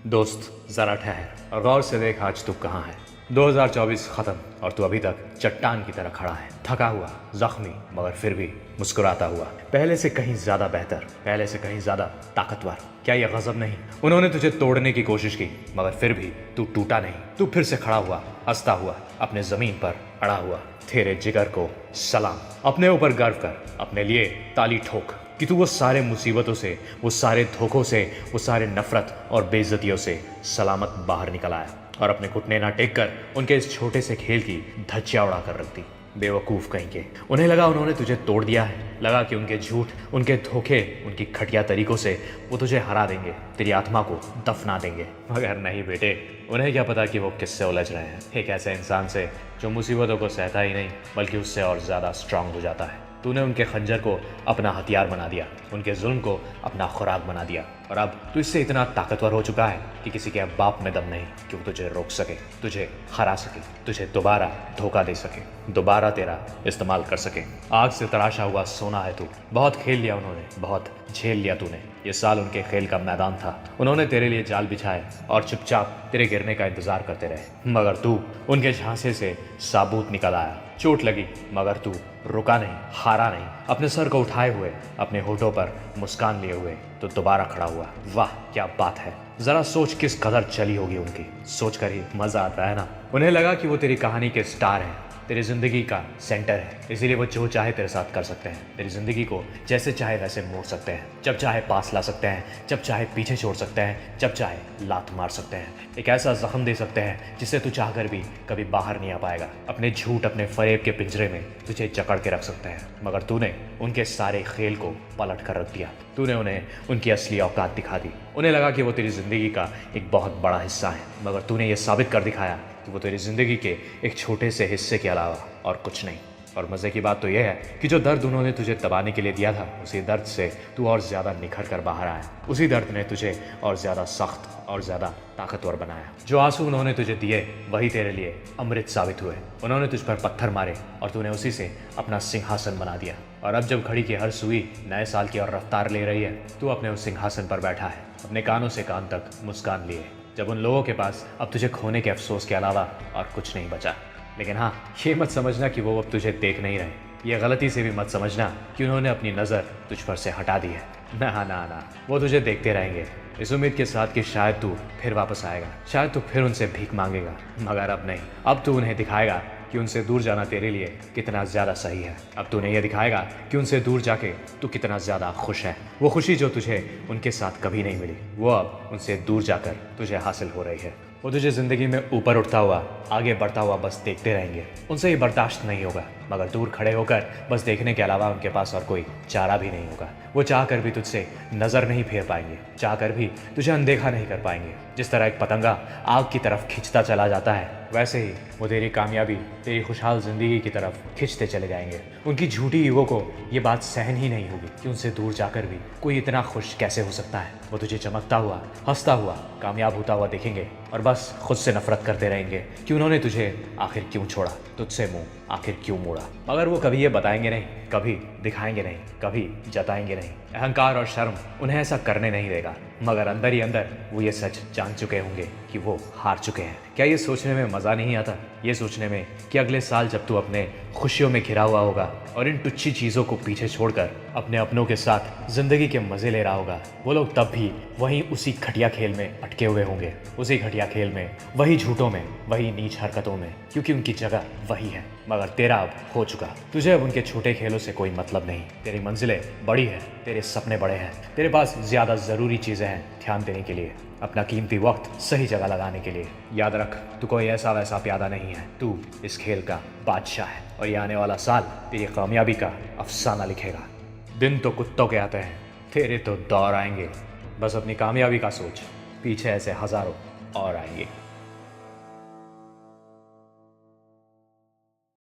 दोस्त जरा ठहर और गौर से देख आज तू कहाँ है। 2024 खत्म और तू अभी तक चट्टान की तरह खड़ा है, थका हुआ, जख्मी, मगर फिर भी मुस्कुराता हुआ। पहले से कहीं ज्यादा बेहतर, पहले से कहीं ज्यादा ताकतवर। क्या ये गजब नहीं? उन्होंने तुझे तोड़ने की कोशिश की मगर फिर भी तू टूटा नहीं। तू फिर से खड़ा हुआ, हंसता हुआ, अपने जमीन पर अड़ा हुआ। तेरे जिगर को सलाम। अपने ऊपर गर्व कर, अपने लिए ताली ठोक कि तू वो सारे मुसीबतों से, वो सारे धोखों से, वो सारे नफरत और बेइज्जतियों से सलामत बाहर निकल आया और अपने घुटने ना टेक कर उनके इस छोटे से खेल की धज्जियां उड़ा कर रख दी। बेवकूफ़ कहीं के। उन्हें लगा उन्होंने तुझे तोड़ दिया है, लगा कि उनके झूठ, उनके धोखे, उनकी घटिया तरीकों से वो तुझे हरा देंगे, तेरी आत्मा को दफना देंगे। मगर नहीं बेटे, उन्हें क्या पता कि वो किससे उलझ रहे हैं। एक ऐसे इंसान से जो मुसीबतों को सहता ही नहीं बल्कि उससे और ज़्यादा स्ट्रांग हो जाता है। तूने उनके खंजर को अपना हथियार बना दिया, उनके जुल्म को अपना खुराक बना दिया और अब तू इससे इतना ताकतवर हो चुका है कि किसी के बाप में दम नहीं कि वो तुझे रोक सके, तुझे हरा सके, तुझे दोबारा धोखा दे सके, दोबारा तेरा इस्तेमाल कर सके। आग से तराशा हुआ सोना है तू। बहुत खेल लिया उन्होंने, बहुत झेल लिया तूने। ये साल उनके खेल का मैदान था। उन्होंने तेरे लिए जाल बिछाए और चुपचाप तेरे गिरने का इंतजार करते रहे, मगर तू उनके झांसे से साबूत निकल आया। चोट लगी मगर तू रुका नहीं, हारा नहीं। अपने सर को उठाए हुए, अपने होठों पर मुस्कान लिए हुए तो दोबारा खड़ा हुआ। वाह क्या बात है! जरा सोच किस कदर चली होगी उनकी। सोच कर ही मजा आता है ना। उन्हें लगा कि वो तेरी कहानी के स्टार हैं, तेरी जिंदगी का सेंटर है, इसीलिए वो जो चाहे तेरे साथ कर सकते हैं। तेरी जिंदगी को जैसे चाहे वैसे मोड़ सकते हैं, जब चाहे पास ला सकते हैं, जब चाहे पीछे छोड़ सकते हैं, जब चाहे लात मार सकते हैं। एक ऐसा जख्म दे सकते हैं जिससे तू चाहकर भी कभी बाहर नहीं आ पाएगा। अपने झूठ, अपने फरेब के पिंजरे में तुझे जकड़ के रख सकते हैं, मगर तूने उनके सारे खेल को पलट कर रख दिया। तूने उन्हें उनकी असली औकात दिखा दी। उन्हें लगा कि वो तेरी जिंदगी का एक बहुत बड़ा हिस्सा है, मगर तूने ये साबित कर दिखाया कि वो तेरी जिंदगी के एक छोटे से हिस्से के अलावा और कुछ नहीं। और मज़े की बात तो यह है कि जो दर्द उन्होंने तुझे दबाने के लिए दिया था, उसी दर्द से तू और ज़्यादा निखर कर बाहर आया। उसी दर्द ने तुझे और ज़्यादा सख्त और ज़्यादा ताकतवर बनाया। जो आंसू उन्होंने तुझे दिए वही तेरे लिए अमृत साबित हुए। उन्होंने तुझ पर पत्थर मारे और तूने उसी से अपना सिंहासन बना दिया। और अब जब घड़ी की हर सुई नए साल की और रफ्तार ले रही है, तू अपने उस सिंहासन पर बैठा है, अपने कानों से कान तक मुस्कान लिए। जब उन लोगों के पास अब तुझे खोने के अफसोस के अलावा और कुछ नहीं बचा। लेकिन हाँ, ये मत समझना कि वो अब तुझे देख नहीं रहे। ये गलती से भी मत समझना कि उन्होंने अपनी नज़र तुझ पर से हटा दी है। ना ना ना, वो तुझे देखते रहेंगे इस उम्मीद के साथ कि शायद तू फिर वापस आएगा, शायद तू फिर उनसे भीख मांगेगा। मगर अब नहीं, अब तू उन्हें दिखाएगा कि उनसे दूर जाना तेरे लिए कितना ज़्यादा सही है। अब तू ये दिखाएगा कि उनसे दूर जाके तू कितना ज़्यादा खुश है। वो खुशी जो तुझे उनके साथ कभी नहीं मिली, वो अब उनसे दूर जाकर तुझे हासिल हो रही है। वो तुझे ज़िंदगी में ऊपर उठता हुआ, आगे बढ़ता हुआ बस देखते रहेंगे। उनसे ये बर्दाश्त नहीं होगा, मगर दूर खड़े होकर बस देखने के अलावा उनके पास और कोई चारा भी नहीं होगा। वो चाह कर भी तुझसे नज़र नहीं फेर पाएंगे, चाह कर भी तुझे अनदेखा नहीं कर पाएंगे। जिस तरह एक पतंगा आग की तरफ खिंचता चला जाता है, वैसे ही वो तेरी कामयाबी, तेरी खुशहाल ज़िंदगी की तरफ खिंचते चले जाएंगे। उनकी झूठी ईगो को ये बात सहन ही नहीं होगी कि उनसे दूर जाकर भी कोई इतना खुश कैसे हो सकता है। वो तुझे चमकता हुआ, हंसता हुआ, कामयाब होता हुआ देखेंगे और बस खुद से नफरत करते रहेंगे कि उन्होंने तुझे आखिर क्यों छोड़ा, तुझसे मुंह आखिर क्यों मोड़ा। मगर वो कभी ये बताएंगे नहीं, कभी दिखाएंगे नहीं, कभी जताएंगे नहीं। अहंकार और शर्म उन्हें ऐसा करने नहीं देगा, मगर अंदर ही अंदर वो ये सच जान चुके होंगे कि वो हार चुके हैं। क्या ये सोचने में मज़ा नहीं आता? ये सोचने में कि अगले साल जब तू अपने खुशियों में घिरा हुआ होगा और इन तुच्छी चीज़ों को पीछे छोड़कर अपने अपनों के साथ ज़िंदगी के मज़े ले रहा होगा, वो लोग तब भी वहीं उसी घटिया खेल में अटके हुए होंगे, उसी घटिया खेल में, वही झूठों में, वही नीच हरकतों में, क्योंकि उनकी जगह वही है। मगर तेरा अब हो चुका। तुझे अब उनके छोटे खेलों से कोई मतलब नहीं। तेरी मंजिलें बड़ी है, तेरे सपने बड़े हैं, तेरे पास ज़्यादा ज़रूरी चीज़ें हैं ध्यान देने के लिए, अपना कीमती वक्त सही जगह लगाने के लिए। याद रख, तू कोई ऐसा वैसा प्यादा नहीं है, तू इस खेल का बादशाह है और ये आने वाला साल तेरी कामयाबी का अफसाना लिखेगा। दिन तो कुत्तों के आते हैं, तेरे तो दौर आएंगे। बस अपनी कामयाबी का सोच, पीछे ऐसे हज़ारों और आएंगे।